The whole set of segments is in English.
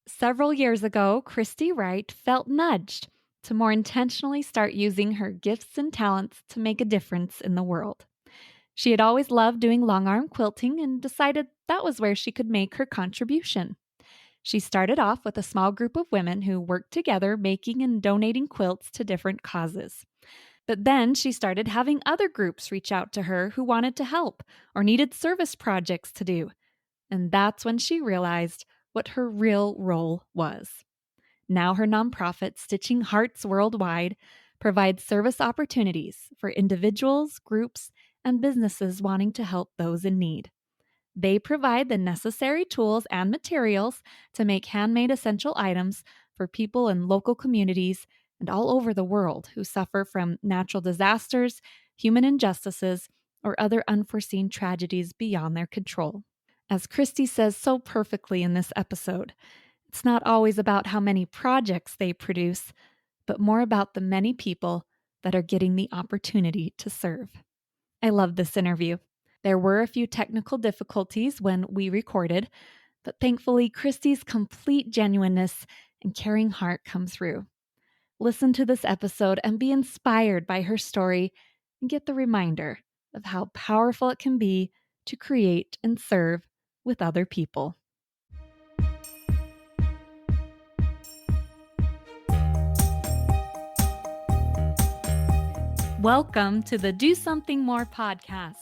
Several years ago, Krysti Wright felt nudged to more intentionally start using her gifts and talents to make a difference in the world. She had always loved doing long arm quilting and decided that was where she could make her contribution. She started off with a small group of women who worked together making and donating quilts to different causes. But then she started having other groups reach out to her who wanted to help or needed service projects to do. And that's when she realized what her real role was. Now, her nonprofit, Stitching Hearts Worldwide, provides service opportunities for individuals, groups, and businesses wanting to help those in need. They provide the necessary tools and materials to make handmade essential items for people in local communities and all over the world who suffer from natural disasters, human injustices, or other unforeseen tragedies beyond their control. As Krysti says so perfectly in this episode, it's not always about how many projects they produce, but more about the many people that are getting the opportunity to serve. I love this interview. There were a few technical difficulties when we recorded, but thankfully, Krysti's complete genuineness and caring heart come through. Listen to this episode and be inspired by her story and get the reminder of how powerful it can be to create and serve with other people. Welcome to the Do Something More podcast,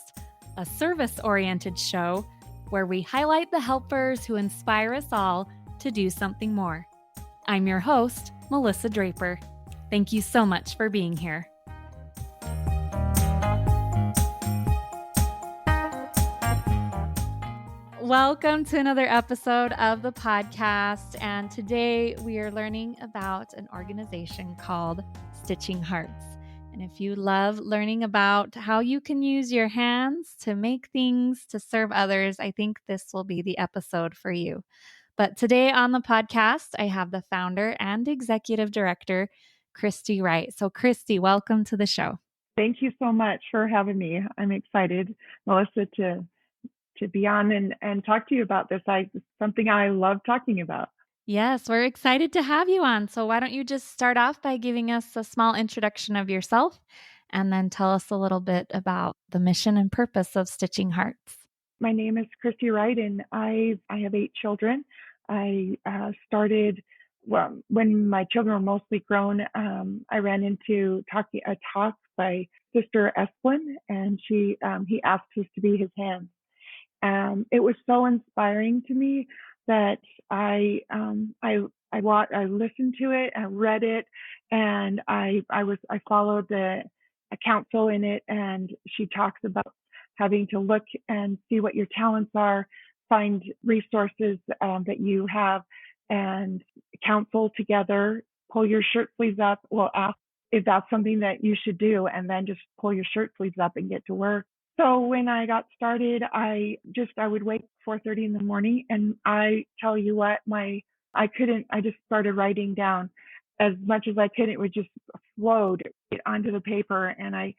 a service-oriented show where we highlight the helpers who inspire us all to do something more. I'm your host, Melissa Draper. Thank you so much for being here. Welcome to another episode of the podcast, and today we are learning about an organization called Stitching Hearts. And if you love learning about how you can use your hands to make things to serve others, I think this will be the episode for you. But today on the podcast, I have the founder and executive director, Krysti Wright. So Krysti, welcome to the show. Thank you so much for having me. I'm excited, Melissa, to be on and talk to you about this. It's something I love talking about. Yes, we're excited to have you on. So why don't you just start off by giving us a small introduction of yourself and then tell us a little bit about the mission and purpose of Stitching Hearts. My name is Krysti Wright, and I have 8 children. I started when my children were mostly grown. I ran into a talk by Sister Esplin, and he asked us to be his hands. It was so inspiring to me that I listened to it, I read it, and I followed a counsel in it, and she talks about having to look and see what your talents are, find resources that you have, and counsel together, pull your shirt sleeves up. Well, ask if that's something that you should do, and then just pull your shirt sleeves up and get to work. So when I got started, I would wake 4:30 in the morning, and I tell you what, I just started writing down as much as I could. It would just flowed onto the paper, and I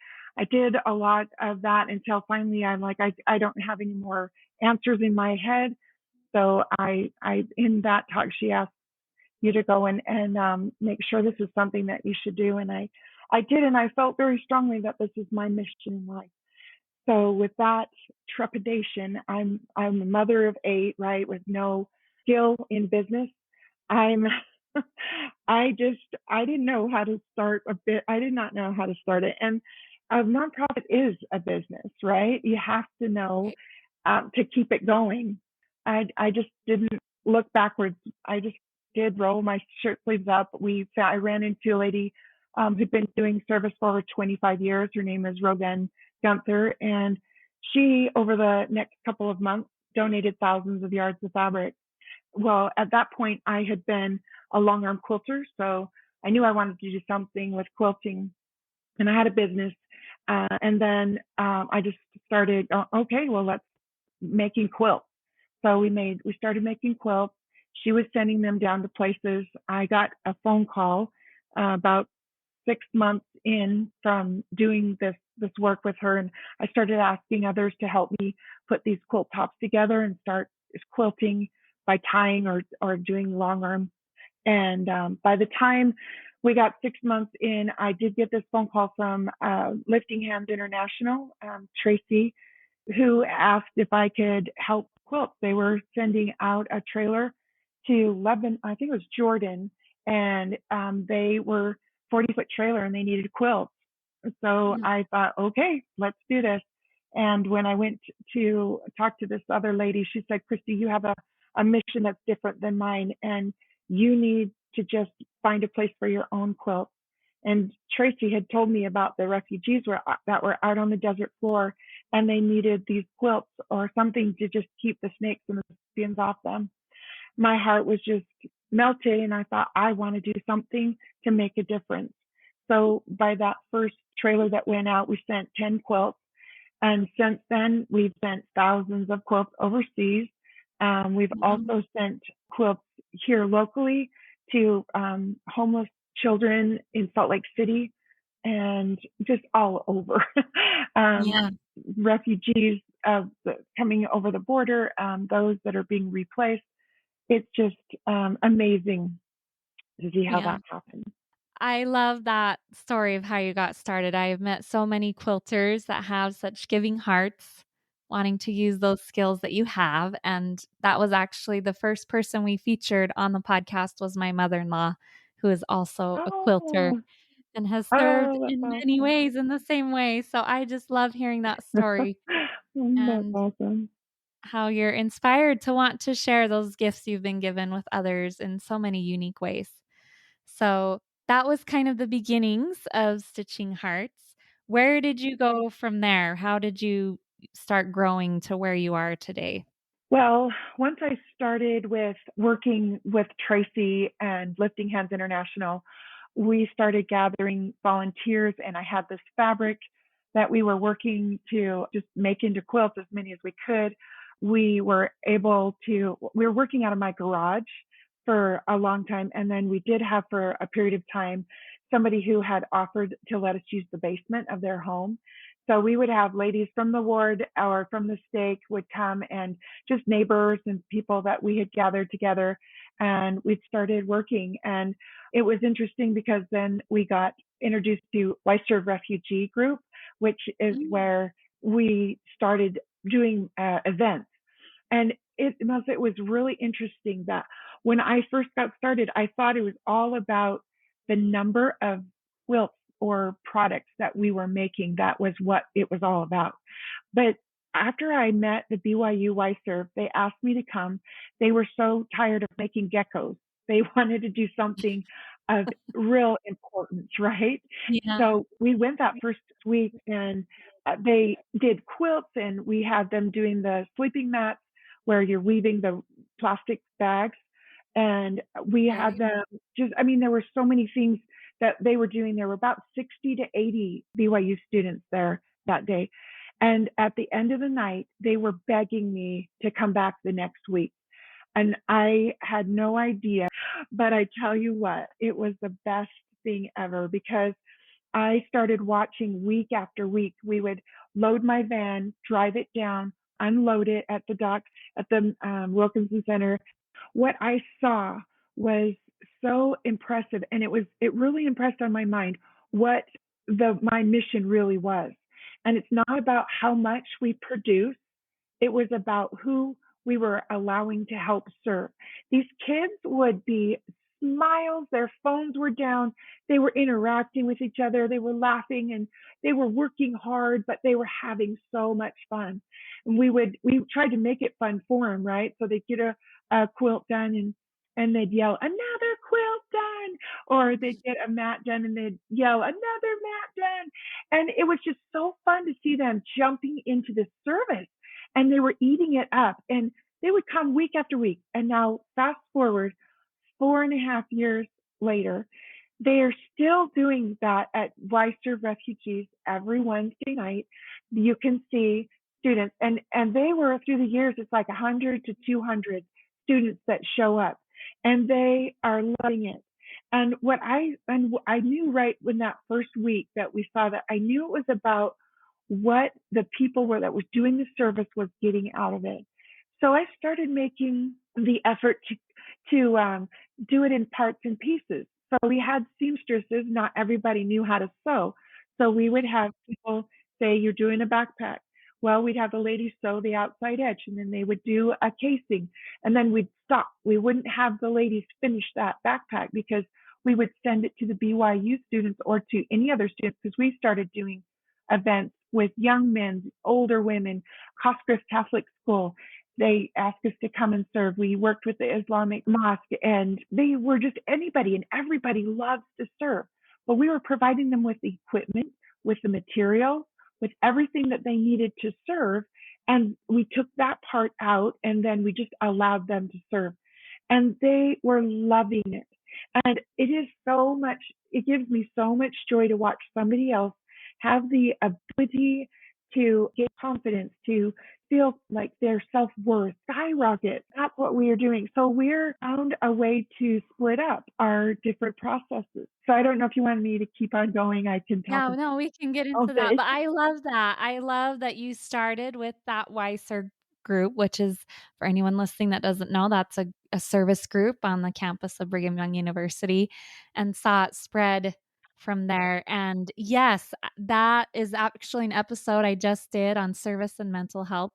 did a lot of that until finally I'm like, I don't have any more answers in my head. So I in that talk, she asked you to go and make sure this is something that you should do, and I did, and I felt very strongly that this is my mission in life. So with that trepidation, I'm a mother of 8, right, with no skill in business. I'm I didn't know how to start a bit. I did not know how to start it. And a nonprofit is a business, right? You have to know to keep it going. I just didn't look backwards. I just did roll my shirt sleeves up. I ran into a lady who'd been doing service for over 25 years. Her name is Rogan Gunther, and she, over the next couple of months, donated thousands of yards of fabric. Well, at that point, I had been a long arm quilter, so I knew I wanted to do something with quilting, and I had a business. And then I just started, okay, well, let's making quilts. So we started making quilts. She was sending them down to places. I got a phone call about 6 months in from doing this work with her, and I started asking others to help me put these quilt tops together and start quilting by tying or doing long arm. And by the time we got 6 months in, I did get this phone call from Lifting Hands International, Tracy, who asked if I could help quilt. They were sending out a trailer to Lebanon, I think it was Jordan, and they were 40-foot trailer and they needed quilts. So Mm. I thought, okay, let's do this. And when I went to talk to this other lady, she said, Krysti, you have a mission that's different than mine, and you need to just find a place for your own quilt. And Tracy had told me about the refugees that were out on the desert floor, and they needed these quilts or something to just keep the snakes and the scorpions off them. My heart was just melted, and I thought, I want to do something to make a difference. So by that first trailer that went out, we sent 10 quilts. And since then, we've sent thousands of quilts overseas. We've Mhm. also sent quilts here locally to homeless children in Salt Lake City and just all over. um, Yeah, Refugees coming over the border, those that are being replaced. It's just amazing to see how yeah. that happens. I love that story of how you got started. I have met so many quilters that have such giving hearts, wanting to use those skills that you have, and that was actually the first person we featured on the podcast was my mother-in-law, who is also a quilter Oh, and has served oh, that's in many awesome. ways in the same way, so I just love hearing that story That's and awesome. how you're inspired to want to share those gifts you've been given with others in so many unique ways. So that was kind of the beginnings of Stitching Hearts. Where did you go from there? How did you start growing to where you are today? Well, once I started with working with Tracy and Lifting Hands International, we started gathering volunteers, and I had this fabric that we were working to just make into quilts as many as we could. We were working out of my garage for a long time, and then we did have for a period of time somebody who had offered to let us use the basement of their home. So we would have ladies from the ward or from the stake would come, and just neighbors and people that we had gathered together, and we started working. And it was interesting because then we got introduced to Weiser Refugee Group, which is Mm, where we started doing events. And it was really interesting that when I first got started, I thought it was all about the number of quilts or products that we were making. That was what it was all about. But after I met the BYU YSERV, they asked me to come. They were so tired of making geckos. They wanted to do something of real importance, right? yeah, So we went that first week, and they did quilts, and we had them doing the sleeping mats where you're weaving the plastic bags. And we had right. them just, I mean, there were so many things that they were doing. There were about 60 to 80 BYU students there that day. And at the end of the night, they were begging me to come back the next week. And I had no idea. But I tell you what, it was the best thing ever because I started watching week after week. We would load my van, drive it down, unload it at the dock at the Wilkinson Center. What I saw was so impressive, and it really impressed on my mind what the my mission really was. And it's not about how much we produce, it was about who we were allowing to help serve. These kids would be smiles, their phones were down, they were interacting with each other, they were laughing, and they were working hard, but they were having so much fun. And we tried to make it fun for them, right? So they'd get a quilt done, and they'd yell, another quilt done, or they'd get a mat done and they'd yell, another mat done. And it was just so fun to see them jumping into this service, and they were eating it up, and they would come week after week. And now fast forward 4.5 years later, they are still doing that at Weiser Refugees every Wednesday night. You can see students, and they were through the years, it's like 100 to 200 students that show up, and they are loving it. And I knew right when that first week that we saw that, I knew it was about what the people were that was doing the service was getting out of it. So I started making the effort to do it in parts and pieces. So we had seamstresses. Not everybody knew how to sew, so we would have people say, "You're doing a backpack." Well, we'd have the ladies sew the outside edge, and then they would do a casing, and then we'd stop. We wouldn't have the ladies finish that backpack because we would send it to the BYU students or to any other students because we started doing events with young men, older women, Coscroft Catholic School. They asked us to come and serve. We worked with the Islamic mosque, and they were just anybody, and everybody loves to serve. But we were providing them with the equipment, with the material, with everything that they needed to serve. And we took that part out, and then we just allowed them to serve. And they were loving it. And it is so much, it gives me so much joy to watch somebody else have the ability to get confidence, to feel like their self-worth skyrocket. That's what we are doing. So we're found a way to split up our different processes. So I don't know if you want me to keep on going. I can talk Yeah, about no, we can get into that, okay. but I love that. I love that you started with that WISER group, which is for anyone listening that doesn't know, that's a service group on the campus of Brigham Young University, and saw it spread from there, and yes, that is actually an episode I just did on service and mental health,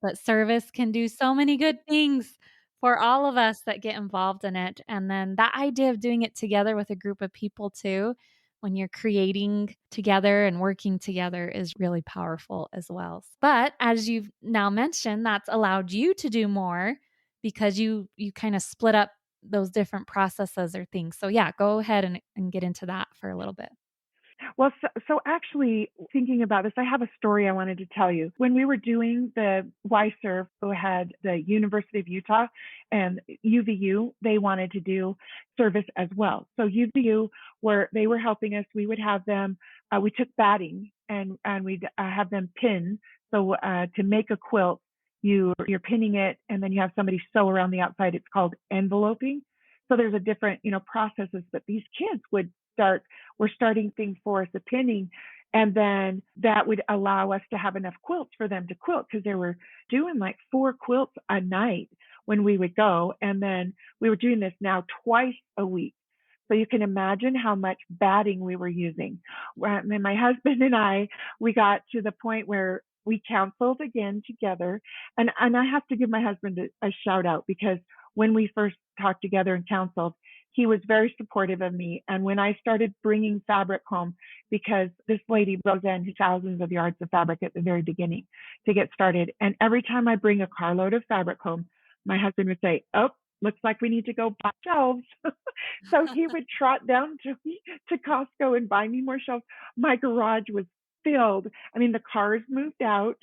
but service can do so many good things for all of us that get involved in it, and then that idea of doing it together with a group of people too, when you're creating together and working together is really powerful as well. But as you've now mentioned, that's allowed you to do more because you kind of split up those different processes or things. So yeah, go ahead and get into that for a little bit. Well, so actually, thinking about this, I have a story I wanted to tell you. When we were doing the YSERV, who had the University of Utah and UVU, they wanted to do service as well. So UVU, where they were helping us, we would have them. We took batting and we'd have them pin. So to make a quilt, you're pinning it, and then you have somebody sew around the outside. It's called enveloping. So there's a different processes, but these kids would start were starting things for us, a pinning, and then that would allow us to have enough quilts for them to quilt because they were doing like 4 quilts a night when we would go, and then we were doing this now twice a week. So you can imagine how much batting we were using. And my husband and I, we got to the point where we counseled again together, and I have to give my husband a shout out because when we first talked together and counseled, he was very supportive of me. And when I started bringing fabric home, because this lady, Roseanne, had thousands of yards of fabric at the very beginning to get started. And every time I bring a carload of fabric home, my husband would say, "Oh, looks like we need to go buy shelves." So he would trot down to Costco and buy me more shelves. My garage was filled. I mean, the cars moved out.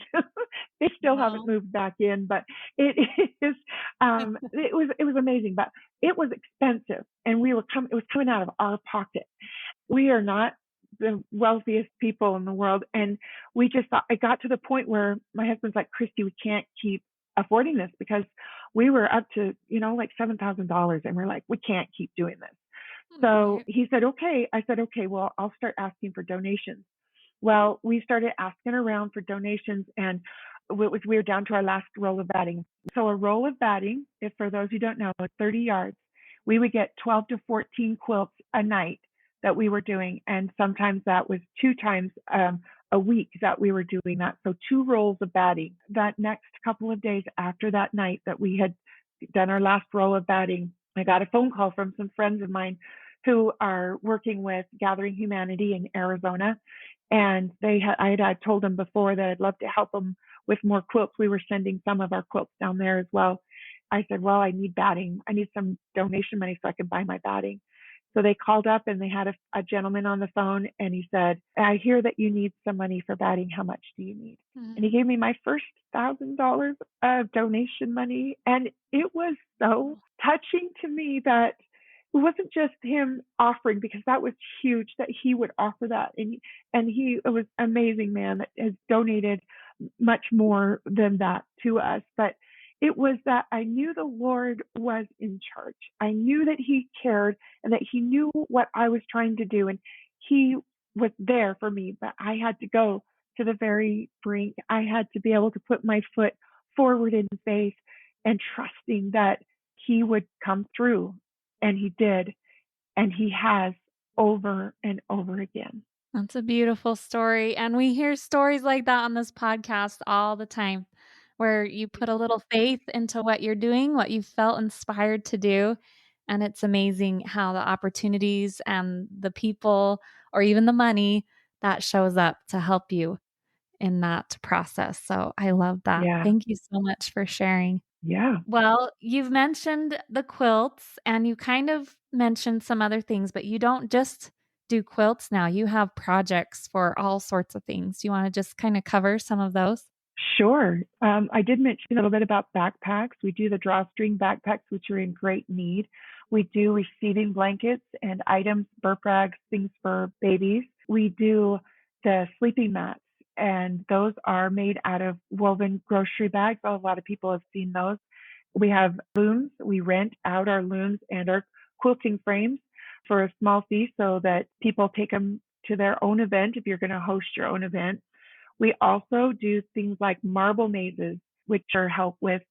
They still haven't Wow. moved back in, but it is it was amazing. But it was expensive, and it was coming out of our pocket. We are not the wealthiest people in the world, and we just thought, I got to the point where my husband's like, "Krysti, we can't keep affording this," because we were up to like $7,000, and we're like, we can't keep doing this. So Right. he said, "Okay." I said, "Okay, well, I'll start asking for donations." Well, we started asking around for donations, and we were down to our last roll of batting. So a roll of batting, if for those who don't know, is 30 yards. We would get 12 to 14 quilts a night that we were doing, and sometimes that was 2 times a week that we were doing that. So 2 rolls of batting. That next couple of days after that night that we had done our last roll of batting, I got a phone call from some friends of mine who are working with Gathering Humanity in Arizona, and I had told them before that I'd love to help them with more quilts. We were sending some of our quilts down there as well. I said, "Well, I need batting. I need some donation money so I can buy my batting." So they called up, and they had a gentleman on the phone, and he said, "I hear that you need some money for batting. How much do you need?" And he Mhm. gave me my first $1,000 of donation money. And it was so touching to me that it wasn't just him offering, because that was huge that he would offer that. And he it was an amazing man that has donated much more than that to us. But it was that I knew the Lord was in charge. I knew that he cared and that he knew what I was trying to do. And he was there for me, but I had to go to the very brink. I had to be able to put my foot forward in faith and trusting that he would come through, and he did, and he has over and over again. That's a beautiful story, and we hear stories like that on this podcast all the time, where you put a little faith into what you're doing, what you felt inspired to do, and it's amazing how the opportunities and the people or even the money that shows up to help you in that process. So I love that. Yeah, Thank you so much for sharing. yeah. Well, you've mentioned the quilts and you kind of mentioned some other things, but you don't just do quilts now. You have projects for all sorts of things. You want to just kind of cover some of those? Sure. I did mention a little bit about backpacks. We do the drawstring backpacks, which are in great need. We do receiving blankets and items, burp rags, things for babies. We do the sleeping mats, and those are made out of woven grocery bags. A lot of people have seen those. We have looms. We rent out our looms and our quilting frames for a small fee so that people take them to their own event if you're going to host your own event. We also do things like marble mazes, which are help with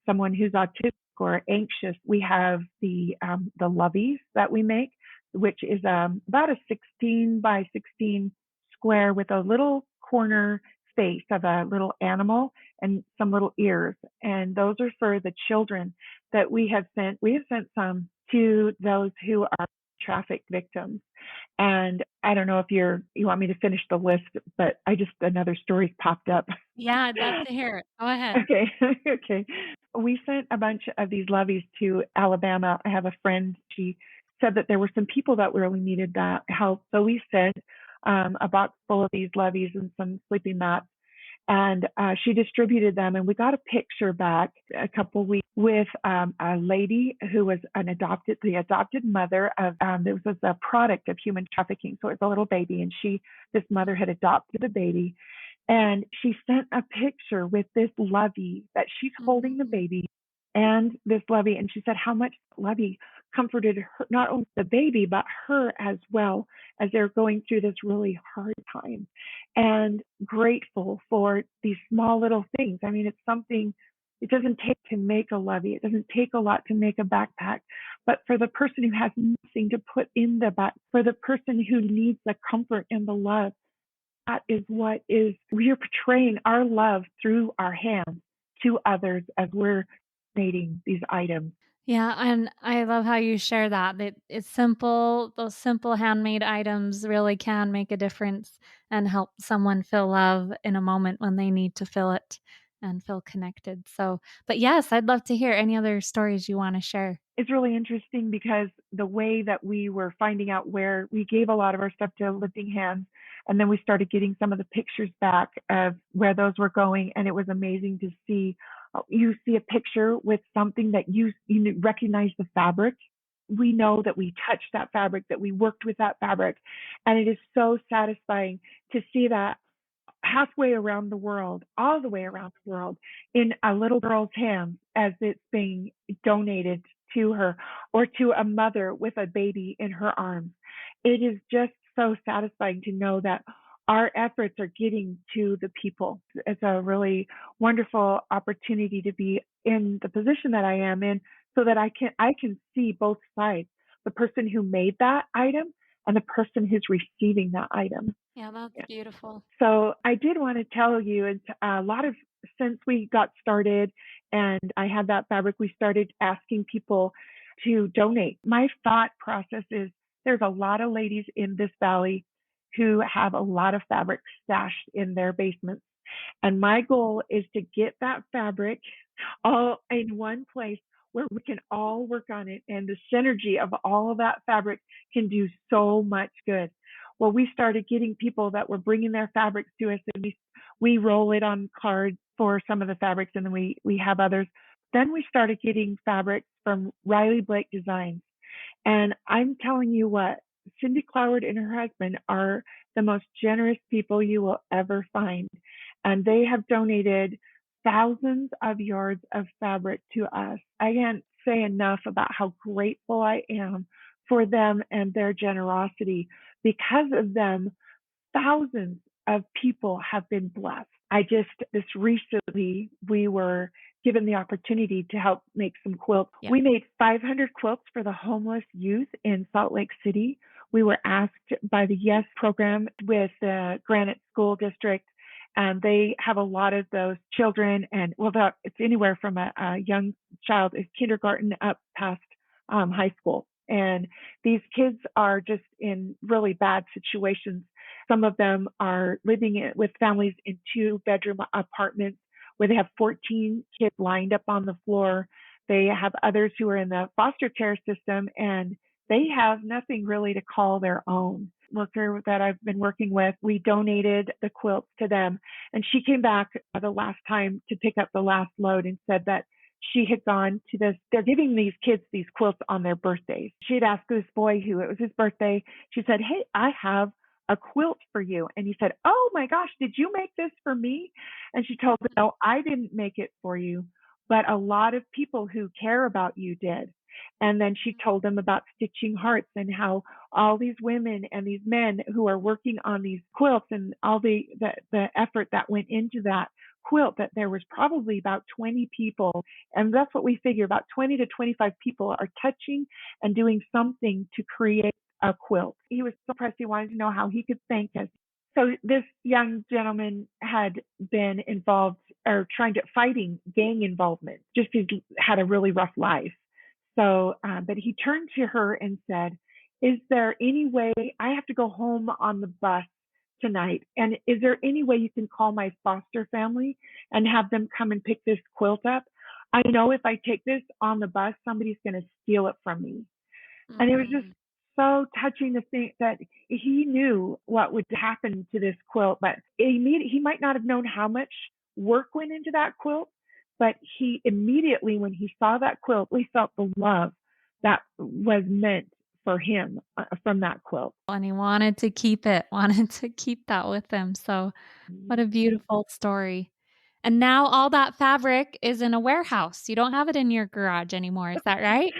someone who's autistic or anxious. We have the loveys that we make, which is about a 16 by 16 square with a little corner face of a little animal and some little ears. And those are for the children that we have sent. We have sent some to those who are traffic victims. And I don't know if you want me to finish the list, but I just another story popped up. Yeah, I'd love to hear it. Go ahead. Okay, okay. We sent a bunch of these levees to Alabama. I have a friend. She said that there were some people that really needed that help. So we sent a box full of these levees and some sleeping mats, and she distributed them. And we got a picture back a couple of weeks with a lady who was the adopted mother of this was a product of human trafficking. So it was a little baby, and this mother had adopted the baby, and she sent a picture with this lovey that she's holding the Mhm. baby and this lovey, and she said how much lovey comforted her, not only the baby but her as well, as they're going through this really hard time, and grateful for these small little things. I mean, it's something, it doesn't take to make a levy. It doesn't take a lot to make a backpack. But for the person who has nothing to put in the back, for the person who needs the comfort and the love, that is what is, we are portraying our love through our hands to others as we're donating these items. Yeah, and I love how you share that. It's simple. Those simple handmade items really can make a difference and help someone feel love in a moment when they need to feel it and feel connected. So, but yes, I'd love to hear any other stories you want to share. It's really interesting because the way that we were finding out, where we gave a lot of our stuff to Lifting Hands, and then we started getting some of the pictures back of where those were going, and it was amazing to see. You see a picture with something that you recognize the fabric. We know that we touched that fabric, that we worked with that fabric, and it is so satisfying to see that halfway around the world, all the way around the world, in a little girl's hands as it's being donated to her, or to a mother with a baby in her arms. It is just so satisfying to know that our efforts are getting to the people. It's a really wonderful opportunity to be in the position that I am in, so that I can see both sides, the person who made that item and the person who's receiving that item. Yeah, that's beautiful. So I did want to tell you, it's a lot of, since we got started and I had that fabric, we started asking people to donate. My thought process is there's a lot of ladies in this valley who have a lot of fabric stashed in their basements. And my goal is to get that fabric all in one place where we can all work on it. And the synergy of all of that fabric can do so much good. Well, we started getting people that were bringing their fabrics to us, and we roll it on cards for some of the fabrics, and then we have others. Then we started getting fabrics from Riley Blake Designs, and I'm telling you what, Cindy Cloward and her husband are the most generous people you will ever find. And they have donated thousands of yards of fabric to us. I can't say enough about how grateful I am for them and their generosity. Because of them, thousands of people have been blessed. This recently, we were given the opportunity to help make some quilts. Yeah. We made 500 quilts for the homeless youth in Salt Lake City. We were asked by the YES program with the Granite School District. And they have a lot of those children, and well, it's anywhere from a young child, is kindergarten up past high school. And these kids are just in really bad situations. Some of them are living with families in 2-bedroom apartments where they have 14 kids lined up on the floor. They have others who are in the foster care system, and they have nothing really to call their own. Worker that I've been working with, we donated the quilts to them, and she came back the last time to pick up the last load and said that she had gone to this. They're giving these kids these quilts on their birthdays. She had asked this boy who it was his birthday. She said, "Hey, I have a quilt for you." And he said, "Oh my gosh, did you make this for me?" And she told him, "No, I didn't make it for you, but a lot of people who care about you did." And then she told him about Stitching Hearts and how all these women and these men who are working on these quilts and all the effort that went into that quilt, that there was probably about 20 people. And that's what we figure, about 20 to 25 people are touching and doing something to create a quilt. He was so impressed. He wanted to know how he could thank us. So this young gentleman had been involved or fighting gang involvement, just he had a really rough life. So, but he turned to her and said, "Is there any way I have to go home on the bus tonight? And is there any way you can call my foster family and have them come and pick this quilt up? I know if I take this on the bus, somebody's going to steal it from me." And it was just Mm. so touching to think that he knew what would happen to this quilt, but he might not have known how much work went into that quilt, but he immediately, when he saw that quilt, we felt the love that was meant for him from that quilt. And he wanted to keep it, wanted to keep that with him. So, what a beautiful story. And now all that fabric is in a warehouse. You don't have it in your garage anymore. Is that right?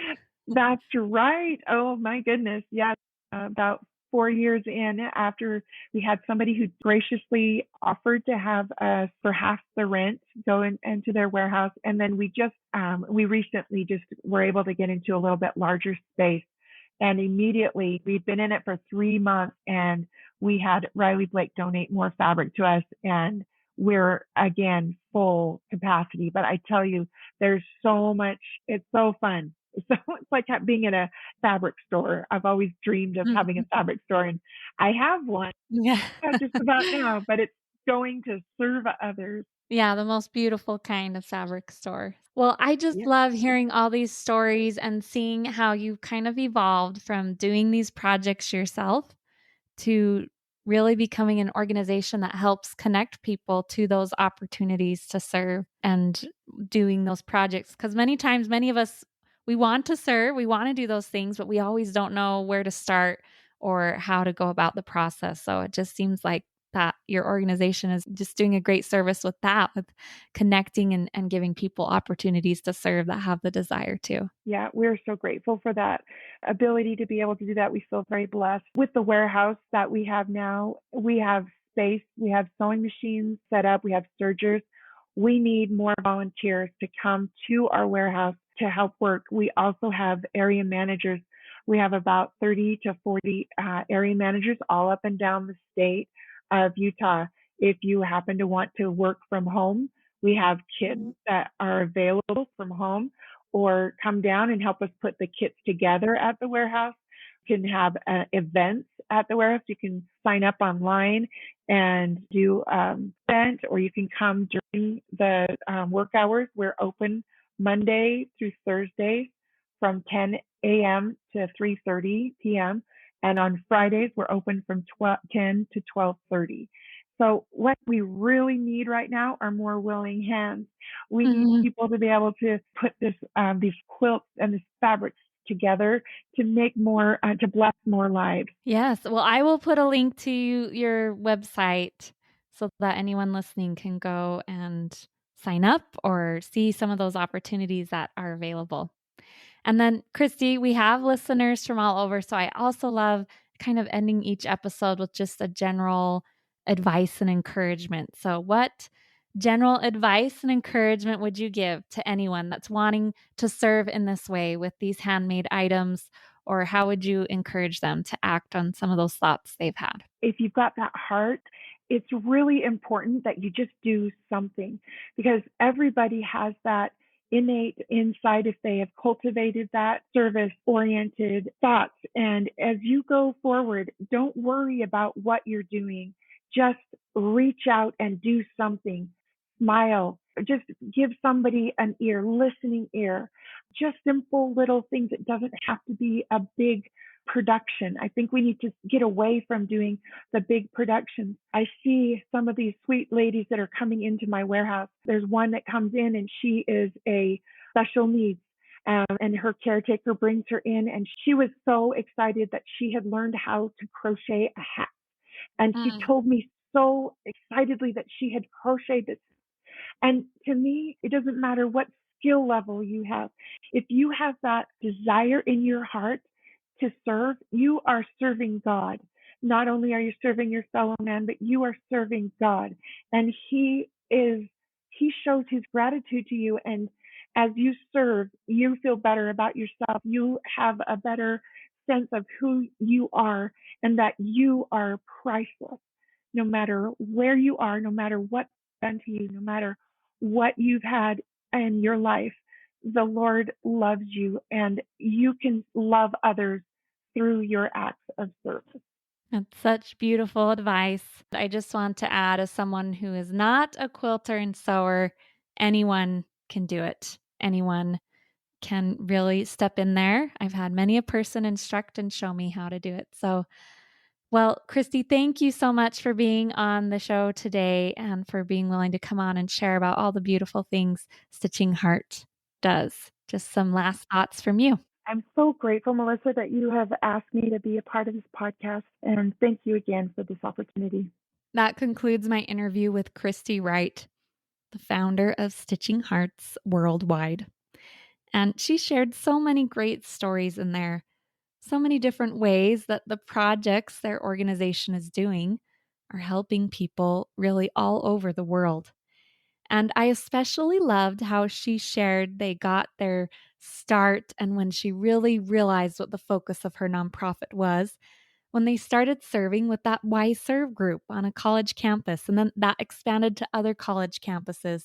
That's right. Oh my goodness. Yes. About 4 years in, after we had somebody who graciously offered to have us for half the rent go into their warehouse. And then we recently just were able to get into a little bit larger space. And immediately we'd been in it for 3 months, and we had Riley Blake donate more fabric to us, and we're again full capacity. But I tell you, there's so much, it's so fun. So it's like being in a fabric store. I've always dreamed of having a Mhm. fabric store, and I have one Yeah. just about now, but it's going to serve others. Yeah, the most beautiful kind of fabric store. Well, I just Yeah. love hearing all these stories and seeing how you kind of evolved from doing these projects yourself to really becoming an organization that helps connect people to those opportunities to serve and doing those projects. Because many times, many of us, we want to serve, we want to do those things, but we always don't know where to start or how to go about the process. So it just seems like that your organization is just doing a great service with that, with connecting and giving people opportunities to serve that have the desire to. Yeah, we're so grateful for that ability to be able to do that. We feel very blessed. With the warehouse that we have now, we have space, we have sewing machines set up, we have sergers. We need more volunteers to come to our warehouse to help work. We also have area managers. We have about 30 to 40 area managers all up and down the state of Utah. If you happen to want to work from home, we have kits that are available from home, or come down and help us put the kits together at the warehouse. You can have events at the warehouse. You can sign up online and do event, or you can come during the work hours. We're open Monday through Thursday from 10 a.m. to 3:30 p.m. And on Fridays, we're open from 10 to 12:30. So what we really need right now are more willing hands. We need Mhm. people to be able to put these quilts and these fabrics together to make more, to bless more lives. Yes. Well, I will put a link to your website so that anyone listening can go and sign up or see some of those opportunities that are available. And then, Krysti, we have listeners from all over. So I also love kind of ending each episode with just a general advice and encouragement. So, what general advice and encouragement would you give to anyone that's wanting to serve in this way with these handmade items? Or how would you encourage them to act on some of those thoughts they've had? If you've got that heart, it's really important that you just do something, because everybody has that innate inside if they have cultivated that service oriented thoughts. And as you go forward, don't worry about what you're doing. Just reach out and do something. Smile. Just give somebody an ear, listening ear. Just simple little things. It doesn't have to be a big production. I think we need to get away from doing the big productions. I see some of these sweet ladies that are coming into my warehouse. There's one that comes in and she is a special needs. And her caretaker brings her in, and she was so excited that she had learned how to crochet a hat. And she Mm. told me so excitedly that she had crocheted this. And to me, it doesn't matter what skill level you have. If you have that desire in your heart to serve, you are serving God. Not only are you serving your fellow man, but you are serving God. And he shows his gratitude to you. And as you serve, you feel better about yourself. You have a better sense of who you are and that you are priceless. No matter where you are, no matter what's done to you, no matter what you've had in your life, the Lord loves you, and you can love others through your acts of service. That's such beautiful advice. I just want to add, as someone who is not a quilter and sewer, anyone can do it. Anyone can really step in there. I've had many a person instruct and show me how to do it. So, well, Krysti, thank you so much for being on the show today and for being willing to come on and share about all the beautiful things Stitching Heart does. Just some last thoughts from you. I'm so grateful, Melissa, that you have asked me to be a part of this podcast, and thank you again for this opportunity. That concludes my interview with Krysti Wright, the founder of Stitching Hearts Worldwide. And she shared so many great stories in there, so many different ways that the projects their organization is doing are helping people really all over the world. And I especially loved how she shared they got their start and when she really realized what the focus of her nonprofit was when they started serving with that Why Serve group on a college campus. And then that expanded to other college campuses.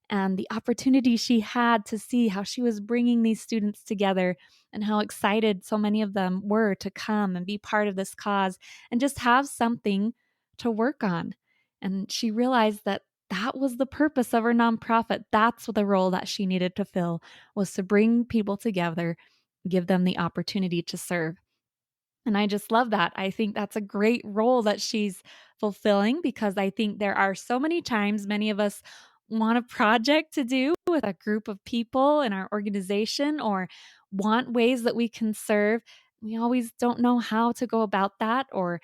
And the opportunity she had to see how she was bringing these students together and how excited so many of them were to come and be part of this cause and just have something to work on. And she realized that that was the purpose of her nonprofit. That's the role that she needed to fill, was to bring people together, give them the opportunity to serve. And I just love that. I think that's a great role that she's fulfilling, because I think there are so many times many of us want a project to do with a group of people in our organization or want ways that we can serve. We always don't know how to go about that or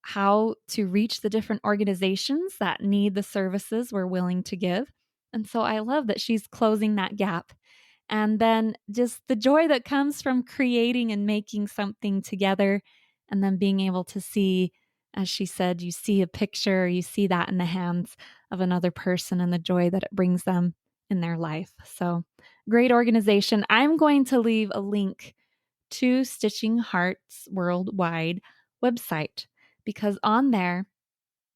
how to reach the different organizations that need the services we're willing to give. And so I love that she's closing that gap. And then just the joy that comes from creating and making something together, and then being able to see, as she said, you see a picture, you see that in the hands of another person and the joy that it brings them in their life. So, great organization. I'm going to leave a link to Stitching Hearts Worldwide website, because on there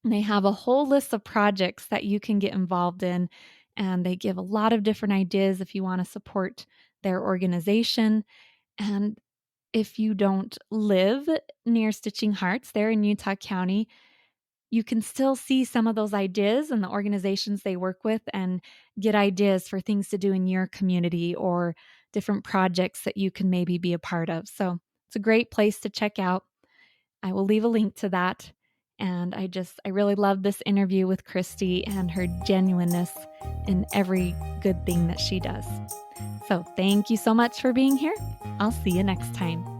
they have a whole list of projects that you can get involved in, and they give a lot of different ideas if you want to support their organization. And if you don't live near Stitching Hearts, there in Utah County, you can still see some of those ideas and the organizations they work with and get ideas for things to do in your community or different projects that you can maybe be a part of. So it's a great place to check out. I will leave a link to that. And I really love this interview with Krysti and her genuineness in every good thing that she does. So thank you so much for being here. I'll see you next time.